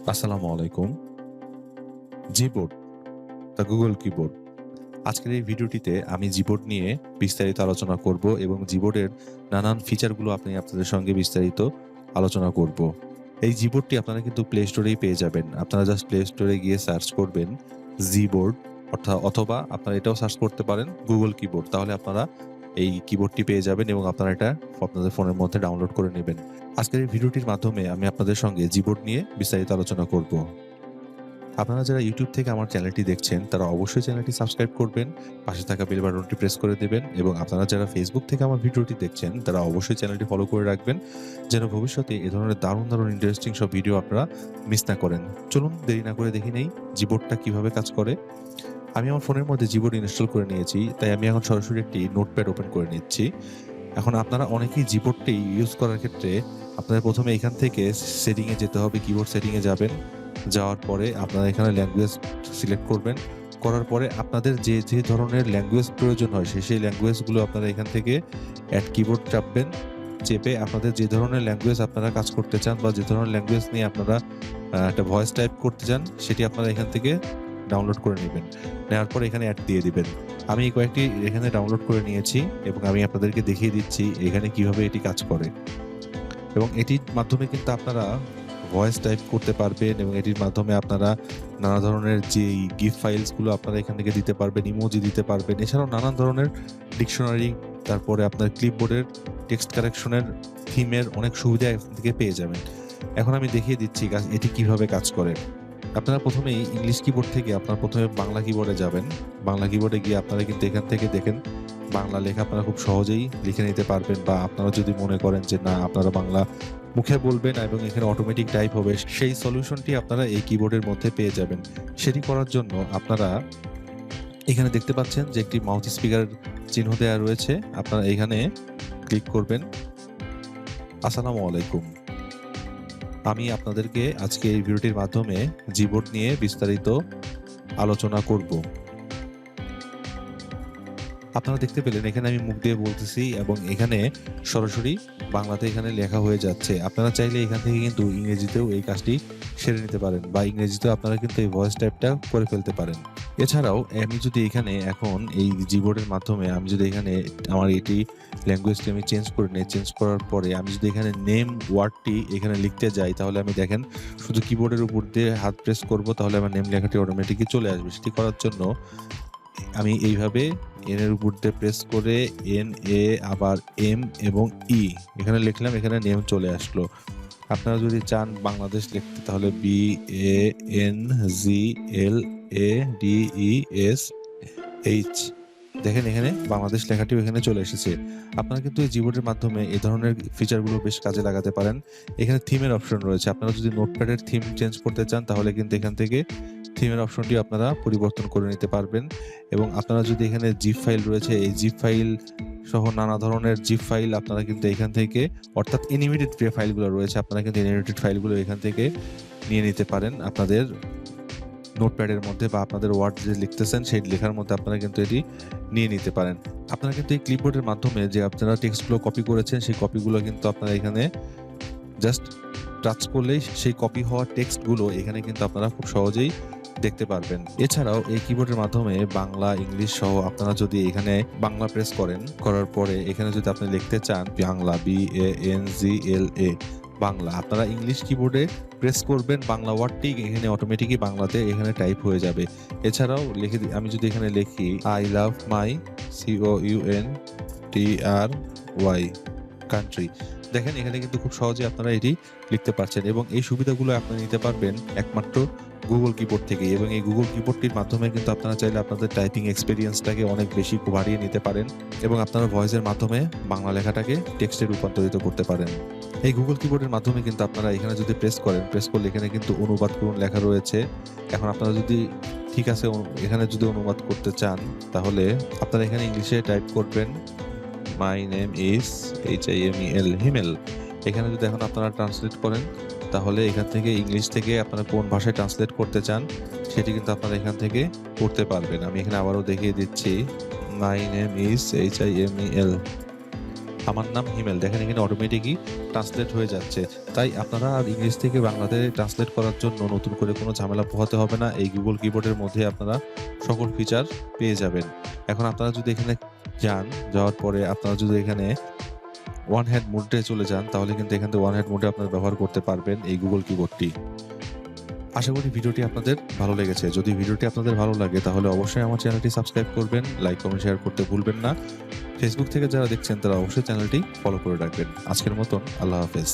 আসসালামু আলাইকুম। Gboard, the Google keyboard. আজকের এই ভিডিওটিতে আমি জিবোর্ড নিয়ে বিস্তারিত আলোচনা করব এবং জিবোর্ডের নানান ফিচারগুলো আপনাদের সঙ্গে বিস্তারিত আলোচনা করব। এই জিবোর্ডটি আপনারা কিন্তু প্লে স্টোরেই পেয়ে যাবেন। আপনারা জাস্ট প্লে স্টোরে গিয়ে সার্চ করবেন জিবোর্ড অথবা আপনারা এটাও সার্চ করতে পারেন গুগল কিবোর্ড। তাহলে আপনারা এই কিবোর্ডটি পেয়ে যাবেন এবং আপনারা এটা আপনাদের ফোনের মধ্যে ডাউনলোড করে নেবেন। আজকের এই ভিডিওটির মাধ্যমে আমি আপনাদের সঙ্গে জিবোর্ড নিয়ে বিস্তারিত আলোচনা করব। আপনারা যারা ইউটিউব থেকে আমার চ্যানেলটি দেখছেন তারা অবশ্যই চ্যানেলটি সাবস্ক্রাইব করবেন, পাশে থাকা বেল বাটনটি প্রেস করে দেবেন এবং আপনারা যারা ফেসবুক থেকে আমার ভিডিওটি দেখছেন তারা অবশ্যই চ্যানেলটি ফলো করে রাখবেন, যেন ভবিষ্যতে এ ধরনের দারুণ ইন্টারেস্টিং সব ভিডিও আপনারা মিস না করেন। চলুন দেরি না করে দেখে নেই জিবোর্ডটা কিভাবে কাজ করে। আমি আমার ফোনের মধ্যে জিবোর্ড ইনস্টল করে নিয়েছি, তাই আমি এখন সরাসরি একটি নোটপ্যাড ওপেন করে নিচ্ছি। এখন আপনারা অনেকেই জিবোর্ডটি ইউজ করার ক্ষেত্রে আপনাদের প্রথমে এখান থেকে সেটিংয়ে যেতে হবে, কিবোর্ড সেটিংয়ে যাবেন। যাওয়ার পরে আপনারা এখানে ল্যাঙ্গুয়েজ সিলেক্ট করবেন। করার পরে আপনাদের যে ধরনের ল্যাঙ্গুয়েজ প্রয়োজন হয় সেই ল্যাঙ্গুয়েজগুলো আপনারা এখান থেকে অ্যাড কিবোর্ড চাপবেন। চেপে আপনাদের যে ধরনের ল্যাঙ্গুয়েজ আপনারা কাজ করতে চান বা যে ধরনের ল্যাঙ্গুয়েজ নিয়ে আপনারা একটা ভয়েস টাইপ করতে চান সেটি আপনারা এখান থেকে ডাউনলোড করে নেবেন। নেওয়ার পর এখানে অ্যাড দিয়ে দিবেন। আমি কয়েকটি এখানে ডাউনলোড করে নিয়েছি এবং আমি আপনাদেরকে দেখিয়ে দিচ্ছি এখানে কিভাবে এটি কাজ করে। এবং এটির মাধ্যমে কিন্তু আপনারা ভয়েস টাইপ করতে পারবেন এবং এটির মাধ্যমে আপনারা নানা ধরনের যে গিফট ফাইলসগুলো আপনারা এখান থেকে দিতে পারবেন, ইমোজি দিতে পারবেন। এছাড়াও নানান ধরনের ডিকশনারি, তারপরে আপনার ক্লিপবোর্ডের টেক্সট কারেকশনের, থিমের অনেক সুবিধা এখান থেকে পেয়ে যাবেন। এখন আমি দেখিয়ে দিচ্ছি এটি কিভাবে কাজ করে। আপনারা প্রথমেই ইংলিশ কিবোর্ড থেকে আপনারা প্রথমে বাংলা কিবোর্ডে যাবেন। বাংলা কিবোর্ডে গিয়ে আপনারা কিন্তু এখান থেকে দেখেন বাংলা লেখা আপনারা খুব সহজেই লিখে নিতে পারবেন, বা আপনারা যদি মনে করেন যে না আপনারা বাংলা মুখে বলবেন এবং এখানে অটোমেটিক টাইপ হবে, সেই সলিউশনটি আপনারা এই কিবোর্ডের মধ্যে পেয়ে যাবেন। সেটি করার জন্য আপনারা এখানে দেখতে পাচ্ছেন যে একটি মাউথ স্পিকার চিহ্ন দেওয়া রয়েছে, আপনারা এখানে ক্লিক করবেন। আসসালামু আলাইকুম। আমি আপনাদেরকে আজকে এই ভিডিওটির মাধ্যমে জিবোর্ড নিয়ে বিস্তারিত আলোচনা করব। আপনারা দেখতে পেলেন এখানে আমি মুখ দিয়ে বলতেছি এবং এখানে সরাসরি বাংলাতে এখানে লেখা হয়ে যাচ্ছে। আপনারা চাইলে এখান থেকে কিন্তু ইংরেজিতেও এই কাজটি সেরে নিতে পারেন, বা ইংরেজিতেও আপনারা কিন্তু এই ভয়েস টাইপটা করে ফেলতে পারেন। এছাড়াও আমি যদি এখানে এখন এই জিবোর্ডের মাধ্যমে আমি যদি এখানে আমার এটি ল্যাঙ্গুয়েজটি আমি চেঞ্জ করে নিই, চেঞ্জ করার পরে আমি যদি এখানে নেম ওয়ার্ডটি এখানে লিখতে যাই, তাহলে আমি দেখেন শুধু কিবোর্ডের উপর দিয়ে হাত প্রেস করব, তাহলে আমার নেম লেখাটি অটোমেটিকই চলে আসবে। সেটি করার জন্য আমি এইভাবে এন এর উপর দিয়ে প্রেস করে এন এ আবার এম এবং ই এখানে লিখলাম, এখানে নেম চলে আসলো। আপনারা যদি চান বাংলাদেশ লিখতে তাহলে BANGLADESH, দেখেন এখানে বাংলাদেশ লেখাটিও এখানে চলে এসেছে। আপনারা কিন্তু এই জিবোর্ডের মাধ্যমে এই ধরনের ফিচারগুলো বেশ কাজে লাগাতে পারেন। এখানে থিমের অপশন রয়েছে, আপনারা যদি নোটপ্যাডের থিম চেঞ্জ করতে চান তাহলে কিন্তু এখান থেকে থিমের অপশনটি আপনারা পরিবর্তন করে নিতে পারবেন। এবং আপনারা যদি এখানে জিপ ফাইল রয়েছে, এই জিপ ফাইল সহ নানা ধরনের জিপ ফাইল আপনারা কিন্তু এখান থেকে, অর্থাৎ অ্যানিমেটেড যে ফাইলগুলো রয়েছে আপনারা কিন্তু অ্যানিমেটেড ফাইলগুলো এখান থেকে নিয়ে নিতে পারেন আপনাদের নোটপ্যাডের মধ্যে, বা আপনাদের ওয়ার্ড যে লিখতেছেন সেই লেখার মধ্যে আপনারা কিন্তু এটি নিয়ে নিতে পারেন। আপনারা কিন্তু এই ক্লিপবোর্ডের মাধ্যমে যে আপনারা টেক্সটগুলো কপি করেছেন সেই কপিগুলো কিন্তু আপনারা এখানে জাস্ট টাচ করলেই সেই কপি হওয়া টেক্সটগুলো এখানে কিন্তু আপনারা খুব সহজেই দেখতে পারবেন। এছাড়াও এই কিবোর্ডের মাধ্যমে বাংলা, ইংলিশ সহ আপনারা যদি এখানে বাংলা প্রেস করার পরে এখানে যদি আপনি লিখতে চান বাংলা, BANGLA বাংলা, আপনারা ইংলিশ কিবোর্ডে প্রেস করবেন, বাংলা ওয়ার্ডটি এখানে অটোমেটিকই বাংলাতে এখানে টাইপ হয়ে যাবে। এছাড়াও আমি যদি এখানে লিখি I love my COUNTRY country, দেখেন এখানে কিন্তু খুব সহজে আপনারা এটি লিখতে পারছেন। এবং এই সুবিধাগুলো আপনারা নিতে পারবেন একমাত্র গুগল কিবোর্ড থেকে। এবং এই গুগল কিবোর্ডটির মাধ্যমে কিন্তু আপনারা চাইলে আপনাদের টাইপিং এক্সপিরিয়েন্সটাকে অনেক বেশি বাড়িয়ে নিতে পারেন এবং আপনারা ভয়েসের মাধ্যমে বাংলা লেখাটাকে টেক্সটে রূপান্তরিত করতে পারেন। এই গুগল কিবোর্ডের মাধ্যমে কিন্তু আপনারা এখানে যদি প্রেস করলে এখানে কিন্তু অনুবাদ করুন লেখা রয়েছে। এখন আপনারা যদি ঠিক আছে এখানে যদি অনুবাদ করতে চান তাহলে আপনারা এখানে ইংলিশে টাইপ করবেন মাই নেম ইজ HIMEL হিমেল। এখানে যদি এখন আপনারা ট্রান্সলেট করেন তাহলে এখান থেকে ইংলিশ থেকে আপনারা কোন ভাষায় ট্রান্সলেট করতে চান সেটি কিন্তু আপনারা এখান থেকে করতে পারবেন। আমি এখানে আবারও দেখিয়ে দিচ্ছি মাই নেম ইজ HIMEL আমার নাম হিমেল, দেখেন এখানে অটোমেটিকই ট্রান্সলেট হয়ে যাচ্ছে। তাই আপনারা আর ইংরেজি থেকে বাংলাতে ট্রান্সলেট করার জন্য নতুন করে কোনো ঝামেলা পোহাতে হবে না। এই গুগল কিবোর্ডের মধ্যে আপনারা সকল ফিচার পেয়ে যাবেন। এখন আপনারা যদি এখানে যাওয়ার পরে আপনারা যদি এখানে ওয়ান হ্যান্ড মোডে চলে যান, তাহলে কিন্তু এখান থেকে ওয়ান হ্যান্ড মোডে আপনারা ব্যবহার করতে পারবেন এই গুগল কিবোর্ডটি। আশা করি ভিডিওটি আপনাদের ভালো লেগেছে। যদি ভিডিওটি আপনাদের ভালো লাগে তাহলে অবশ্যই আমার চ্যানেলটি সাবস্ক্রাইব করবেন, লাইক, কমেন্ট, শেয়ার করতে ভুলবেন না। ফেসবুক থেকে যারা দেখছেন তারা অবশ্যই চ্যানেলটি ফলো করে রাখবেন। আজকের মতন আল্লাহ হাফেজ।